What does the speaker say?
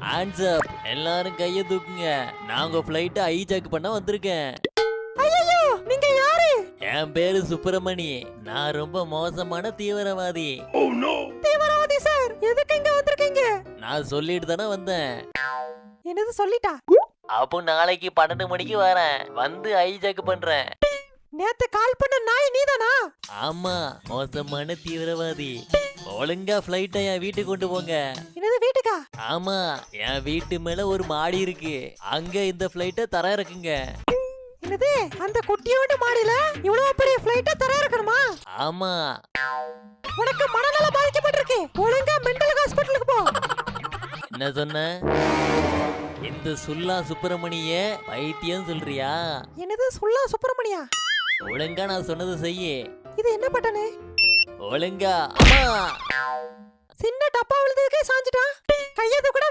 Hands up, எல்லாரும் கைய தூக்குங்க. நான் உங்க ஃப்ளைட்டை ஹைஜாக் பண்ண வந்திருக்கேன். ஐயோ, நீங்க யாரு? என் பேரு சுப்பிரமணி. நான் ரொம்ப மோசமான தீவிரவாதி. தீவிரவாதி சார், எதுக்கு இங்க வந்திருக்கீங்க? நான் சொல்லிட்டு தானே வந்தேன். என்னது சொல்லிட்டா? அப்போ நாளைக்கு 12 மணிக்கு வரேன், வந்து ஹைஜாக் பண்றேன். நேத்து கால் பண்ண நாய் நீதானா? ஆமா, மோசமான தீவிரவாதி. ஒழுங்கா ஃப்ளைட்டை என் வீட்டுக்கு கொண்டு போங்க. என்னது வீட்டுக்கா? ஆமா, என் வீட்டு மேல ஒரு மாடி இருக்கு, அங்க இந்த ஃப்ளைட்டை தர இறக்குங்க. என்னது அந்த குட்டியோட மாடியில இவ்வளவு பெரிய ஃளைட்ட தர இருக்கணுமா? ஆமா. உனக்கு மனநலம் பாதிக்கப்பட்டிருக்கு, ஒழுங்கா மெண்டல் ஹாஸ்பிடலுக்கு போ. என்ன சொன்ன? இந்த சுல்லா சுப்பிரமணிய பைத்தியம் சொல்றியா? என்னது சுல்லா சுப்பிரமணியா? ஒழுங்கா நான் சொன்னது செய்யு. இது என்ன பட்டனு? ஒழுங்கா. அம்மா, சின்ன டப்பா விழுந்ததுக்கே சாஞ்சிட்டான், கையது கூட